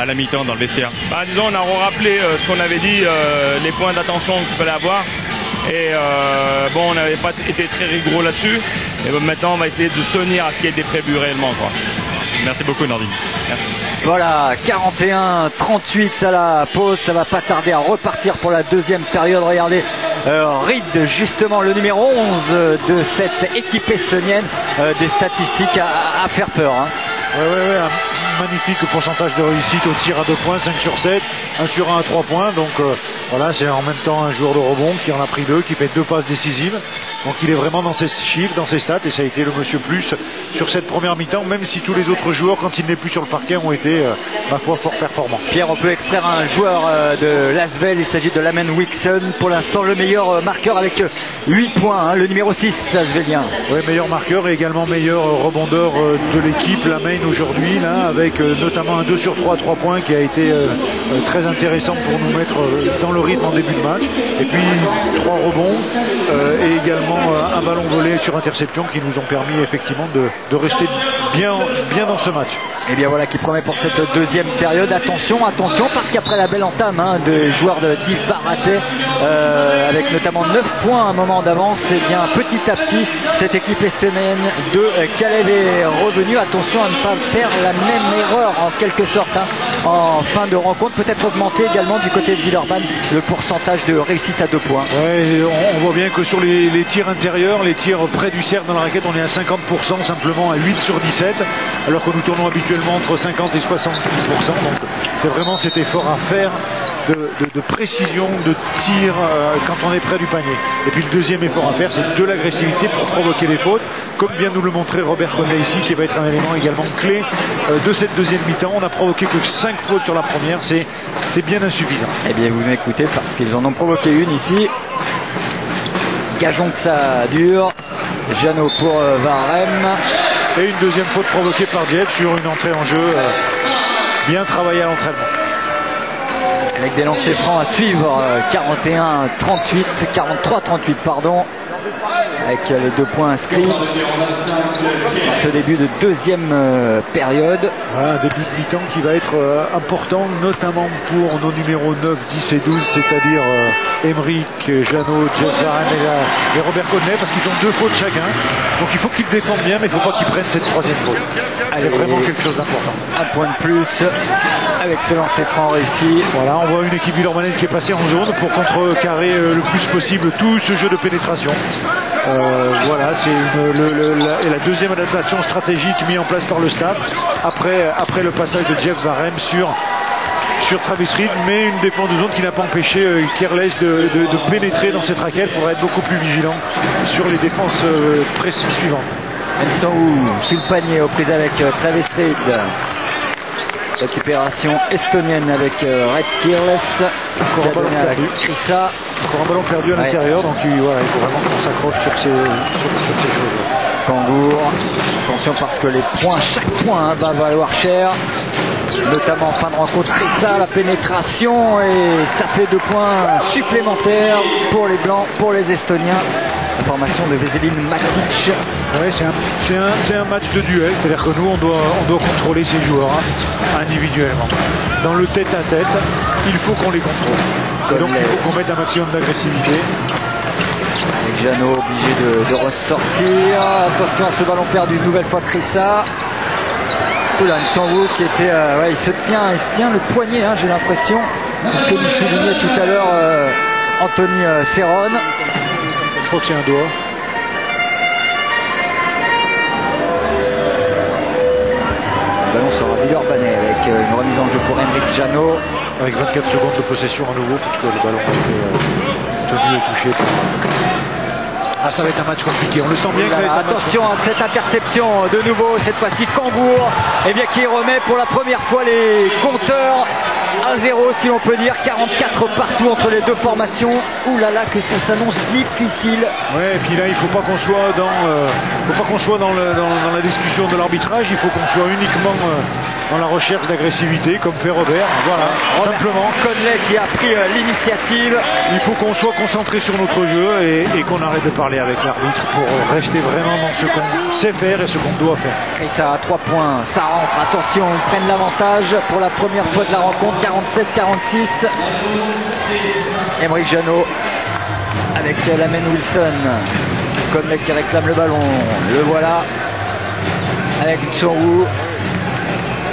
à la mi-temps dans le vestiaire? Disons, on a rappelé ce qu'on avait dit, les points d'attention qu'il fallait avoir. Et bon, on n'avait pas été très rigoureux là-dessus. Et maintenant, on va essayer de se tenir à ce qui a été prévu réellement, quoi. Merci beaucoup, Nordine. Merci. Voilà, 41-38 à la pause. Ça va pas tarder à repartir pour la deuxième période. Regardez, Reed, justement, le numéro 11 de cette équipe estonienne. Des statistiques à faire peur. Hein. Ouais, un magnifique pourcentage de réussite au tir à 2 points, 5 sur 7, 1 sur 1 à 3 points. Donc voilà, c'est en même temps un joueur de rebond qui en a pris 2, qui fait 2 passes décisives. Donc il est vraiment dans ses chiffres, dans ses stats, et ça a été le monsieur plus sur cette première mi-temps, même si tous les autres joueurs, quand il n'est plus sur le parquet, ont été, ma foi, fort performants. Pierre, on peut extraire un joueur de Lasvel, il s'agit de Lamen Wixon, pour l'instant le meilleur marqueur avec 8 points, hein, le numéro 6 Lasvelien. Oui, meilleur marqueur et également meilleur rebondeur de l'équipe, Lamen aujourd'hui, là, avec notamment un 2 sur 3 à 3 points qui a été très intéressant pour nous mettre dans le rythme en début de match. Et puis 3 rebonds et également un ballon volé sur interception qui nous ont permis effectivement de rester bien dans ce match. Et bien voilà qui promet pour cette deuxième période. Attention, parce qu'après la belle entame des joueurs de Div Baraté, avec notamment 9 points à un moment d'avance, et bien petit à petit cette équipe estonienne de Kalev est revenue. Attention à ne pas faire la même erreur en quelque sorte en fin de rencontre. Peut-être augmenter également du côté de Villeurbanne le pourcentage de réussite à 2 points. Ouais, on voit bien que sur les tirs intérieurs, les tirs près du cercle dans la raquette, on est à 50%, simplement à 8 sur 17, alors que nous tournons habituellement entre 50 et 70%. Donc c'est vraiment cet effort à faire de précision, de tir quand on est près du panier. Et puis le deuxième effort à faire, c'est de l'agressivité pour provoquer les fautes, comme vient nous le montrer Robert Conley ici, qui va être un élément également clé de cette deuxième mi-temps. On n'a provoqué que 5 fautes sur la première, c'est bien insuffisant. Eh bien vous écoutez, parce qu'ils en ont provoqué une ici. Gageons que ça dure. Jeannot pour Varem. Et une deuxième faute provoquée par Diep sur une entrée en jeu bien travaillée à l'entraînement. Avec des lancers francs à suivre, 41-38, 43-38 pardon, avec les 2 points inscrits dans ce début de deuxième période. Voilà, un début de mi-temps qui va être important, notamment pour nos numéros 9, 10 et 12, c'est-à-dire Emeric, Jeannot, Jeff Varem et Robert Conley, parce qu'ils ont 2 fautes chacun. Donc il faut qu'ils défendent bien, mais il ne faut pas qu'ils prennent cette troisième faute. C'est vraiment quelque chose d'important. Un point de plus avec ce lancer franc réussi. Voilà, on voit une équipe villeurbannaise qui est passée en zone pour contrecarrer le plus possible tout ce jeu de pénétration. Voilà, c'est la deuxième adaptation stratégique mise en place par le staff après le passage de Jeff Varem sur Travis Reed, mais une défense de zone qui n'a pas empêché Kirles de pénétrer dans cette raquette pour être beaucoup plus vigilant sur les défenses précises suivantes. Elles sont où? Sous le panier aux prises avec Travis Reed. Récupération estonienne avec Red Kirles. Encore un ballon perdu. Krisa. Encore un ballon perdu à l'intérieur, donc il faut vraiment qu'on s'accroche sur ces choses. Kangour, attention parce que les points, chaque point va valoir cher, notamment en fin de rencontre. Krisa, la pénétration, et ça fait 2 points supplémentaires pour les Blancs, pour les Estoniens. Information de Veselin Matic. Ouais, c'est un match de duel, c'est-à-dire que nous on doit contrôler ces joueurs individuellement. Dans le tête-à-tête, il faut qu'on les contrôle. Et donc il faut qu'on mette un maximum d'agressivité. Avec Jeannot obligé de ressortir. Attention à ce ballon perdu, une nouvelle fois Krisa. Oula, Nsangou qui était... il se tient le poignet, j'ai l'impression. C'est ce que nous soulignait tout à l'heure Anthony Serron. Je crois que c'est un doigt. Le ballon sera Villeurbanais avec une remise en jeu pour Emeric Jeannot. Avec 24 secondes de possession à nouveau, puisque le ballon a été tenu et touché. Ça va être un match compliqué, on le sent bien que ça va être un match. Attention à cette interception de nouveau, cette fois-ci Kangour, qui remet pour la première fois les compteurs 1-0 si on peut dire, 44 partout entre les deux formations. Ouh là là, que ça s'annonce difficile. Ouais, et puis là il faut pas qu'on soit dans la discussion de l'arbitrage, il faut qu'on soit uniquement dans la recherche d'agressivité comme fait Robert. Voilà, simplement. Conley qui a pris l'initiative. Il faut qu'on soit concentré sur notre jeu et qu'on arrête de parler avec l'arbitre pour rester vraiment dans ce qu'on sait faire et ce qu'on doit faire. Crissa à 3 points, ça rentre, attention, ils prennent l'avantage pour la première fois de la rencontre, 47-46. Aymeric Janot avec Lamen Wilson. Conley qui réclame le ballon, le voilà avec Tsongu.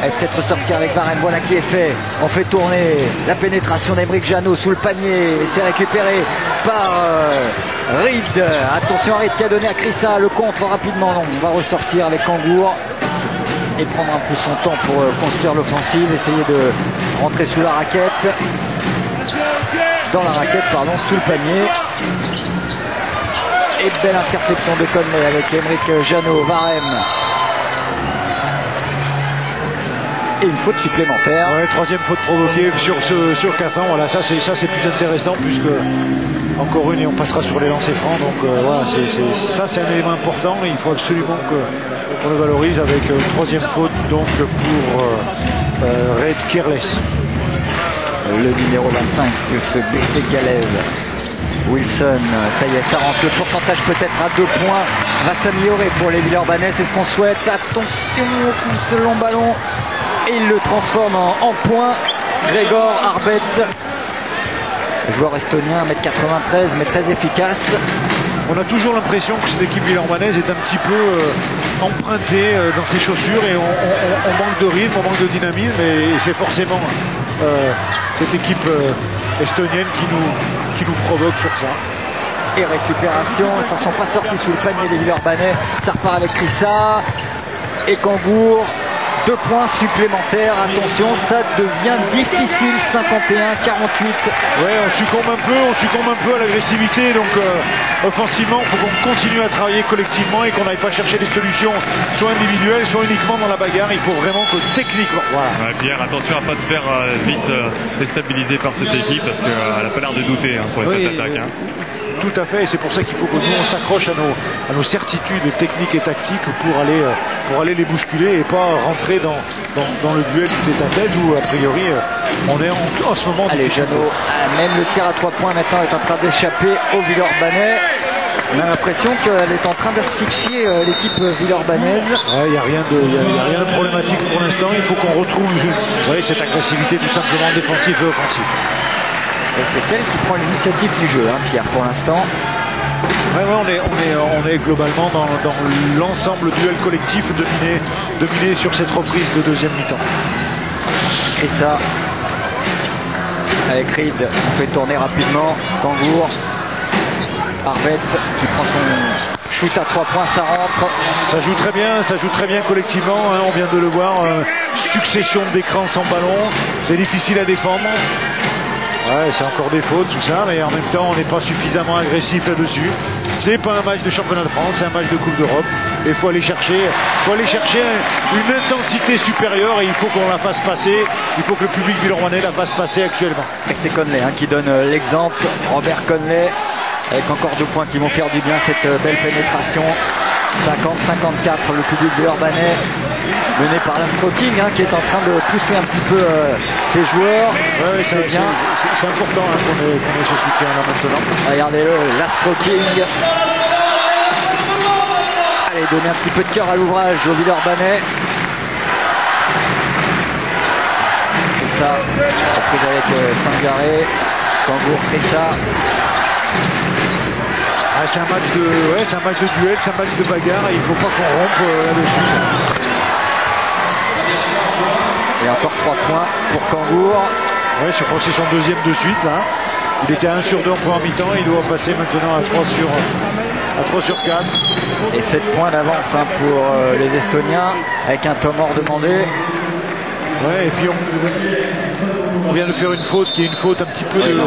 Et peut-être sortir avec Varenne, voilà qui est fait. On fait tourner la pénétration d'Aymeric Janot sous le panier. C'est récupéré par Reed. Attention à Reed qui a donné à Crissa le contre rapidement. Donc on va ressortir avec Kangour et prendre un peu son temps pour construire l'offensive. Essayer de rentrer sous la raquette. Dans la raquette, pardon, sous le panier. Et belle interception de Conley avec Aymeric Janot, Varenne. Et une faute supplémentaire. Ouais, troisième faute provoquée sur Cafin. Voilà, ça c'est plus intéressant puisque encore une et on passera sur les lancers francs. Donc voilà, ça c'est un élément important et il faut absolument qu'on le valorise avec une troisième faute donc pour Red Careless. Le numéro 25 de ce BC Calais. Wilson, ça y est, ça rentre. Le pourcentage peut-être à 2 points va s'améliorer pour les Villeurbanais, c'est ce qu'on souhaite. Attention au long ballon. Et il le transforme en point. Grégor Arbet, joueur estonien, 1m93, mais très efficace. On a toujours l'impression que cette équipe villeurbannaise est un petit peu empruntée dans ses chaussures et on manque de rythme, on manque de dynamisme et c'est forcément cette équipe estonienne qui nous provoque sur ça. Et récupération, ils ne s'en sont pas sortis sous le panier des Villeurbanais. Ça repart avec Crissa et Kangour. 2 points supplémentaires, attention, ça devient difficile, 51-48. Ouais, on succombe un peu à l'agressivité, donc offensivement, il faut qu'on continue à travailler collectivement et qu'on n'aille pas chercher des solutions, soit individuelles, soit uniquement dans la bagarre. Il faut vraiment que techniquement. Voilà. Ouais, Pierre, attention à ne pas te faire vite déstabiliser par cette équipe parce qu'elle n'a pas l'air de douter sur les phases d'attaque. Tout à fait, et c'est pour ça qu'il faut que nous on s'accroche à nos certitudes techniques et tactiques pour aller les bousculer et pas rentrer dans le duel du tête-à-tête où a priori on est en ce moment. Allez, Janot, même le tir à 3 points maintenant est en train d'échapper au Villeurbanais. On a l'impression qu'elle est en train d'asphyxier l'équipe villeurbannaise. Il n'y a rien de problématique pour l'instant, il faut qu'on retrouve cette agressivité tout simplement défensive et offensive. Et c'est elle qui prend l'initiative du jeu, Pierre, pour l'instant. On est globalement dans l'ensemble duel collectif dominé sur cette reprise de deuxième mi-temps. Et ça, avec Reed, on fait tourner rapidement. Kangour, Arbet qui prend son shoot à 3 points, ça rentre. Ça joue très bien collectivement, on vient de le voir. Succession d'écrans sans ballon, c'est difficile à défendre. Ouais, c'est encore des fautes, tout ça, mais en même temps, on n'est pas suffisamment agressif là-dessus. C'est pas un match de championnat de France, c'est un match de Coupe d'Europe. Et il faut aller chercher une intensité supérieure et il faut qu'on la fasse passer. Il faut que le public villeurbanais la fasse passer actuellement. Et c'est Conley qui donne l'exemple. Robert Conley, avec encore 2 points qui vont faire du bien, cette belle pénétration. 50-54, le public villeurbanais mené par l'Astro King qui est en train de pousser un petit peu ses joueurs. C'est bien. C'est important qu'on ait ce soutien là maintenant. Regardez-le, l'Astro King. Allez, donner un petit peu de cœur à l'ouvrage aux Villeurbanais. Et ça, reprise avec Sangaré, Kangour, Crissa. C'est un match de duel, c'est un match de bagarre et il ne faut pas qu'on rompe là-dessus. Et encore 3 points pour Kangour. Ouais, je crois que c'est son deuxième de suite là. Il était à 1 sur 2 en première mi-temps, il doit passer maintenant à 3 sur 4. Et 7 points d'avance pour les Estoniens avec un temps mort demandé. Ouais, et puis on vient de faire une faute qui est une faute un petit peu de.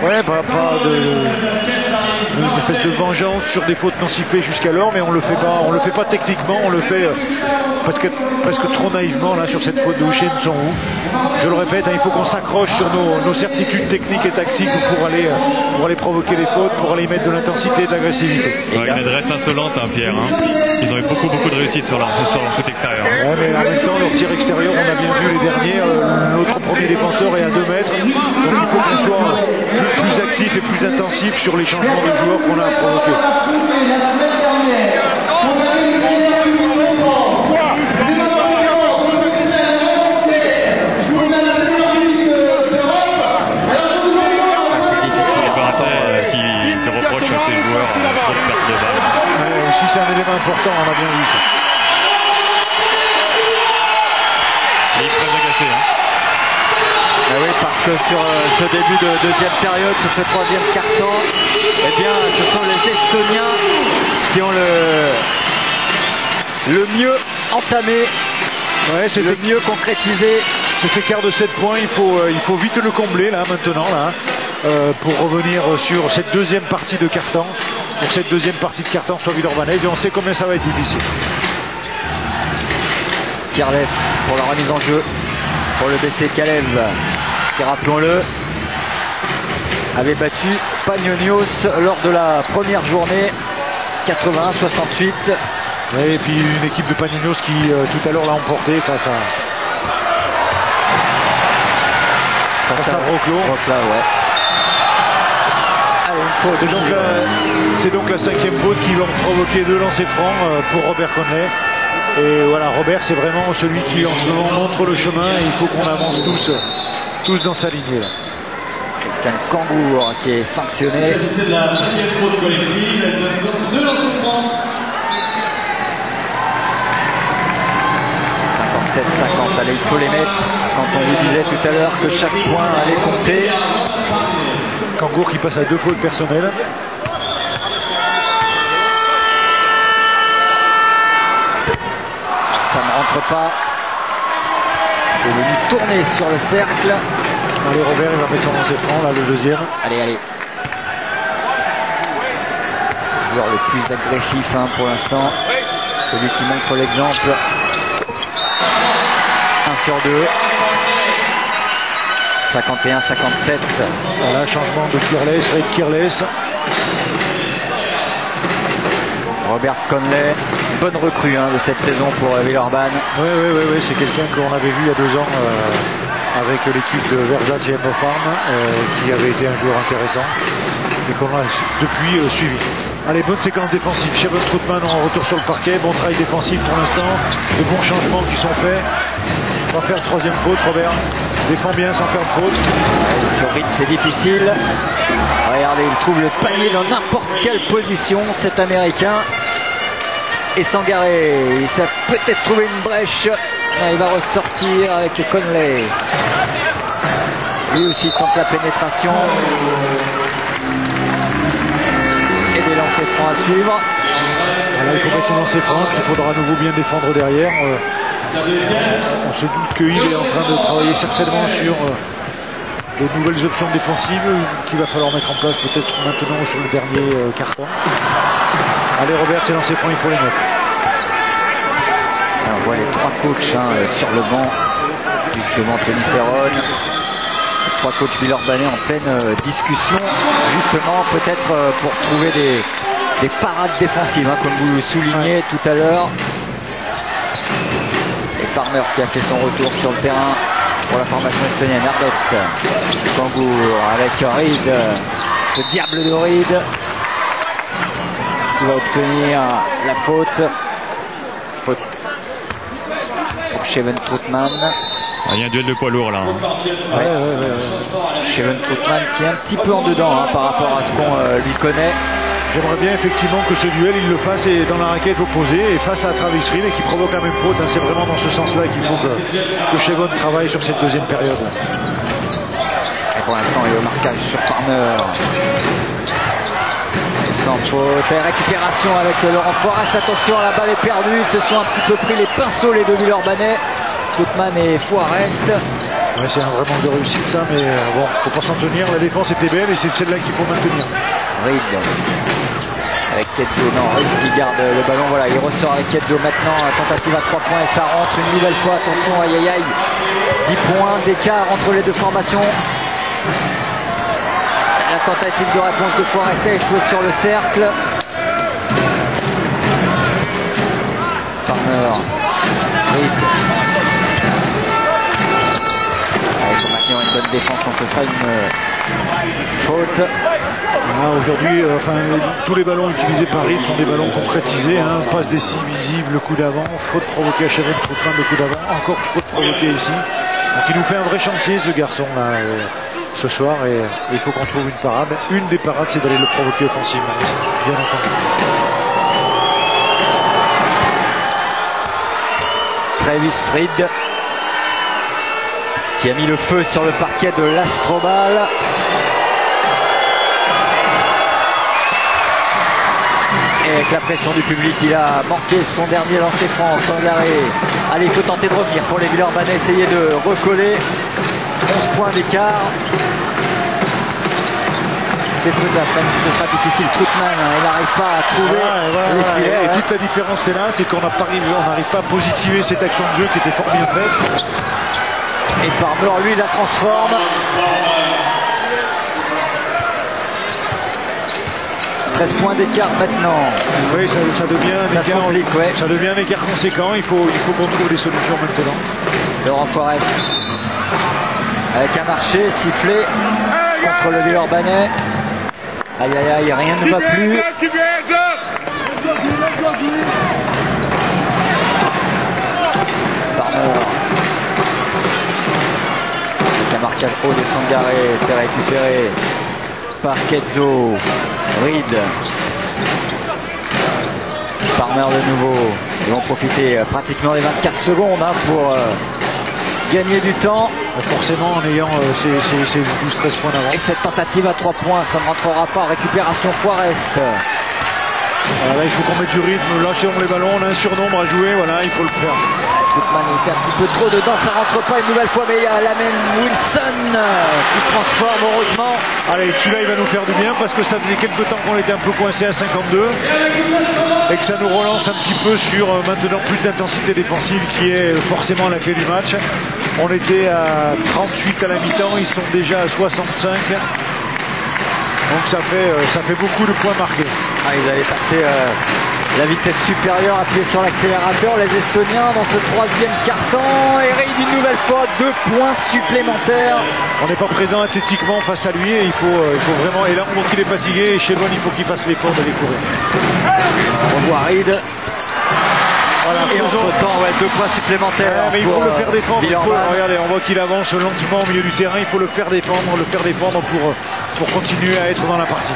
Ouais, pas de. une espèce de vengeance sur des fautes non sifflées jusqu'alors, mais on le fait pas techniquement, on le fait presque trop naïvement là sur cette faute de Hussein Sonwoo. Je le répète, il faut qu'on s'accroche sur nos certitudes techniques et tactiques pour aller provoquer les fautes, pour aller mettre de l'intensité et de l'agressivité. Ouais, une adresse insolente, hein, Pierre. Hein. Ils ont eu beaucoup de réussite sur leur shoot extérieur. Ouais, mais en même temps, leur tir extérieur, on a bien vu les derniers. Notre premier défenseur est à 2 mètres. Donc il faut qu'on soit plus actif et plus intensif sur les changements de joueurs qu'on a à provoquer. C'est un élément important, on a bien vu ça. Il est très agacé. Hein. Ah oui, parce que sur ce début de deuxième période, sur ce troisième quart-temps, eh bien, ce sont les Estoniens qui ont le mieux entamé, le mieux concrétisé. Cet écart de 7 points, il faut vite le combler là maintenant là, pour revenir sur cette deuxième partie de quart-temps. Pour cette deuxième partie de carton sur Villeurbanne, et on sait combien ça va être difficile. Kirles pour la remise en jeu pour le BC Kalev, qui, rappelons-le, avait battu Panionios lors de la première journée 81-68. Et puis une équipe de Panionios qui tout à l'heure l'a emporté face à Wrocław. Ouais. C'est donc la 5e faute qui va provoquer 2 lancers francs pour Robert Conley. Et voilà, Robert, c'est vraiment celui qui en ce moment montre le chemin, et il faut qu'on avance tous dans sa lignée là. Christian Kangour qui est sanctionné. C'est la 5e faute collective, elle donne 2 lancers francs. 57-50, allez, il faut les mettre. Quand on vous disait tout à l'heure que chaque point allait compter. Kangour qui passe à 2 fautes personnelles. Ça ne rentre pas. C'est venu tourner sur le cercle. Allez, Robert, il va mettre son lancer franc, là, le deuxième. Allez. Le joueur le plus agressif pour l'instant. Celui qui montre l'exemple. 1 sur 2. 51-57. Voilà, changement de Kirles, Red Kirles. Robert Conley, bonne recrue de cette saison pour Villeurbanne. Oui, c'est quelqu'un qu'on avait vu il y a 2 ans avec l'équipe de Verzat et Farm, qui avait été un joueur intéressant et qu'on a depuis suivi. Allez, bonne séquence défensive. Chevon Troutman en retour sur le parquet. Bon travail défensif pour l'instant. De bons changements qui sont faits. On va faire une 3e faute, Robert. Défend bien sans faire de faute. Sur rythme, c'est difficile. Regardez, il trouve le panier dans n'importe quelle position, cet Américain. Et Sangaré, il s'est peut-être trouvé une brèche. Non, il va ressortir avec Conley. Lui aussi tente la pénétration. Et des lancers francs à suivre. Voilà, il faut mettre un lancer franc, il faudra à nouveau bien défendre derrière. On se doute qu'il est en train de travailler certainement sur de nouvelles options défensives qu'il va falloir mettre en place peut-être maintenant sur le dernier carton. Allez, Robert, c'est lancers francs, il faut les mettre. Alors, on voit les 3 coachs sur le banc. Justement, Tony Serron. 3 coachs villeurbanais en pleine discussion, justement peut-être pour trouver des parades défensives, comme vous le soulignez tout à l'heure. Et Palmer qui a fait son retour sur le terrain pour la formation estonienne. Herbert Kangour avec Reed, ce diable de Reed qui va obtenir la faute. Faute pour Chevon Troutman. Il y a un duel de poids lourd là. Chevon Troutman qui est un petit peu en dedans par rapport à ce qu'on lui connaît. J'aimerais bien effectivement que ce duel il le fasse dans la raquette opposée et face à Travis Reed et qui provoque la même faute. C'est vraiment dans ce sens-là qu'il faut que Chevon travaille sur cette deuxième période. Et pour l'instant il est au marquage sur Palmer. Sans faute et récupération avec Laurent Forest. Attention, la balle est perdue. Ils se sont un petit peu pris les pinceaux les deux Villeurbanais, Troutman et Forest. Ouais, c'est un vrai manque de réussite ça, mais bon, faut pas s'en tenir. La défense était belle et c'est celle-là qu'il faut maintenir. Reed avec Ketzo, non, Reed qui garde le ballon, voilà, il ressort avec Ketzo maintenant, tentative à 3 points et ça rentre une nouvelle fois, attention, aïe aïe aïe, 10 points d'écart entre les deux formations. La tentative de réponse de Forest a échoué sur le cercle. Farmer, Reed. Il faut maintenir une bonne défense, donc ce sera une faute. Aujourd'hui, tous les ballons utilisés par Reed sont des ballons concrétisés, hein, passe décisive, le coup d'avant, faute provoquée à Shannon Troutman, le coup d'avant, encore faute provoquée ici. Donc il nous fait un vrai chantier ce garçon là ce soir et il faut qu'on trouve une parade. Une des parades, c'est d'aller le provoquer offensivement aussi, bien entendu. Travis Reed qui a mis le feu sur le parquet de l'Astrobal. Et avec la pression du public, il a manqué son dernier lancer franc. Sangaré. Allez, il faut tenter de revenir pour les Villeurbanais, essayer de recoller. 11 points d'écart. C'est faisable, même si ce sera difficile. Troutman, il n'arrive pas à trouver les filets. Et toute la différence c'est là, c'est qu'on n'arrive pas à positiver cette action de jeu qui était fort bien faite. Et Farmer, lui, la transforme. 13 points d'écart maintenant. Oui, ça devient un écart conséquent. Il faut qu'on trouve des solutions maintenant. Laurent Forest avec un marché sifflé contre le Villeurbanais. Aïe aïe aïe, rien ne va plus. Farmer. Avec un marquage haut de Sangaré, c'est récupéré par Ketzo. Reed. Farmer de nouveau. Ils vont profiter pratiquement des 24 secondes pour gagner du temps. Forcément en ayant ces 12-13 points d'avance. Et cette tentative à 3 points, ça ne rentrera pas. Récupération Forest. Voilà, là il faut qu'on mette du rythme, lâchons les ballons, on a un surnombre à jouer, voilà, il faut le faire. Troutman était un petit peu trop dedans, ça rentre pas une nouvelle fois, mais il y a Lamen Wilson qui transforme heureusement. Allez, celui-là il va nous faire du bien parce que ça faisait quelques temps qu'on était un peu coincé à 52 et que ça nous relance un petit peu sur maintenant plus d'intensité défensive qui est forcément la clé du match. On était à 38 à la mi-temps, ils sont déjà à 65. Donc ça fait beaucoup de points marqués. Ils allaient passer la vitesse supérieure, appuyer sur l'accélérateur, les Estoniens dans ce troisième quart-temps. Et Reed une nouvelle fois, 2 points supplémentaires. On n'est pas présent athlétiquement face à lui et il faut vraiment. Et là on voit qu'il est fatigué et Shelon il faut qu'il fasse l'effort d'aller courir. On revoit Reed. Voilà, et entre-temps, 2 points supplémentaires. Mais il faut le faire défendre. Regardez, on voit qu'il avance lentement au milieu du terrain. Il faut le faire défendre pour continuer à être dans la partie.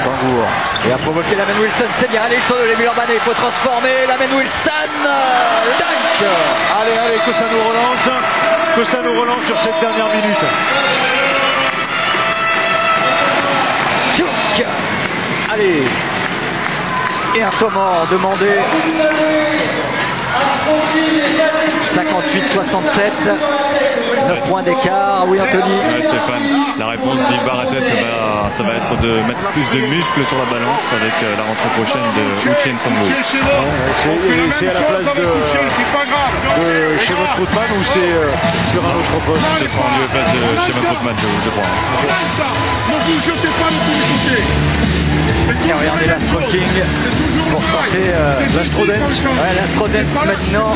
Kangour. Et a provoqué Lamen Wilson. C'est bien. Allez, ils sont de les Villeurbanais. Il faut transformer. Lamen Wilson. Dunk. Allez, que ça nous relance. Que ça nous relance sur cette dernière minute. Tchouk. Allez. Et un temps mort demandé. 58-67. 9 points d'écart. Oui, Anthony. Stéphane, la réponse d'Yves Barretet, ça va être de mettre plus de muscles sur la balance avec la rentrée prochaine de Uchien Songlo. C'est à la place de Shelon Troutman ou c'est sur un autre poste? Ce sera en lieu et place de Shelon Troutman, je crois. Et regardez l'Astro King pour tenter l'Astro Dance. Ouais, l'Astro Dance maintenant.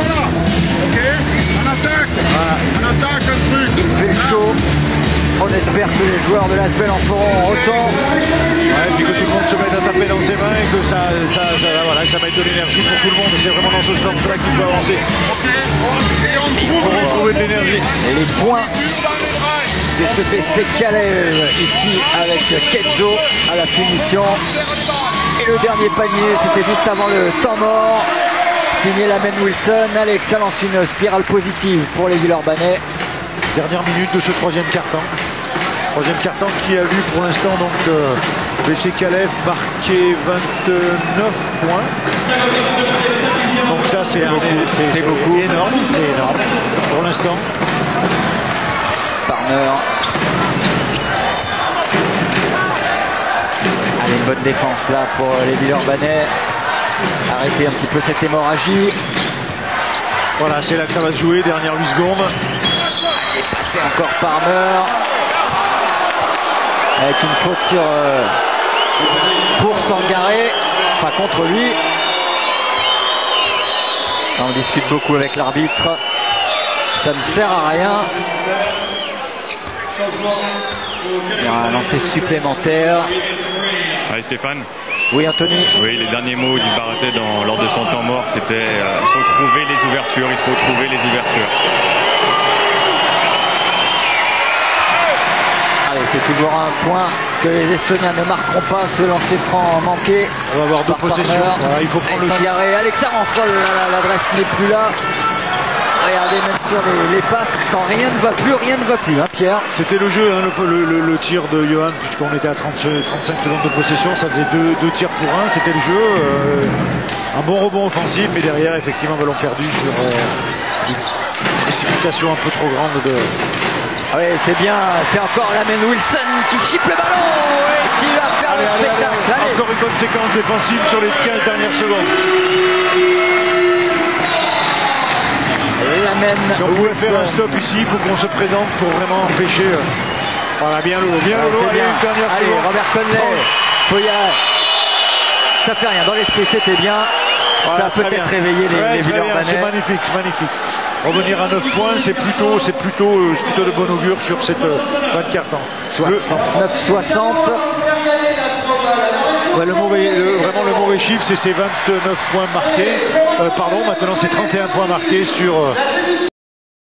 Il fait chaud. On espère que les joueurs de l'Asvel en feront autant. Et puis que tout le monde se mette à taper dans ses mains et que ça mette de l'énergie pour tout le monde. C'est vraiment dans ce sens-là qu'il faut avancer. Il faut retrouver de l'énergie. Et les points de ce PC Calais ici avec Ketzo à la finition. Et le dernier panier, c'était juste avant le temps mort. Signé Lamen Wilson. Alex, ça lance une spirale positive pour les Villeurbanais. Dernière minute de ce troisième quart-temps. Troisième quart-temps qui a vu pour l'instant donc BC Calais marquer 29 points. Donc ça, c'est beaucoup. énorme. C'est énorme pour l'instant. Parner. Allez, une bonne défense là pour les Villeurbanais. Arrêter un petit peu cette hémorragie. Voilà, c'est là que ça va se jouer, dernière 8 secondes. Et passer encore Parner. Avec une faute sur pour Sangaré. Enfin, contre lui. Là, on discute beaucoup avec l'arbitre. Ça ne sert à rien. Il y a un lancer supplémentaire. Allez Stéphane. Oui, Anthony. Oui, les derniers mots d'Yves Baraté lors de son temps mort, c'était il faut trouver les ouvertures, il faut trouver les ouvertures. Allez, c'est toujours un point que les Estoniens ne marqueront pas. Ce lancer franc manqué. On va avoir deux possessions. Voilà, il faut prendre le Sangaré. Alexa rentre. L'adresse n'est plus là. Regardez, même sur les passes, quand rien ne va plus, hein, Pierre. C'était le jeu, hein, le tir de Johan, puisqu'on était à 35 secondes de possession, ça faisait deux tirs pour un, c'était le jeu. Un bon rebond offensif, mais derrière, effectivement, ballon perdu sur une précipitation un peu trop grande de... Oui, c'est bien, c'est encore Lamenne Wilson qui chipe le ballon et qui va faire le spectacle. Allez. Encore une bonne séquence défensive sur les 15 dernières secondes. Si on pouvait faire un stop ici, il faut qu'on se présente pour vraiment empêcher. Voilà, bien Lolo, bien Lolo. Allez, une dernière seconde. Robert Conley. Ça fait rien, dans l'esprit c'était bien. Voilà, ça a peut-être réveillé les Villeurbanais. C'est magnifique, magnifique. Revenir à 9 points, c'est plutôt de bon augure sur cette fin de carton. 69-60. Ouais, vraiment le mauvais chiffre, c'est ces 29 points marqués. Maintenant c'est 31 points marqués sur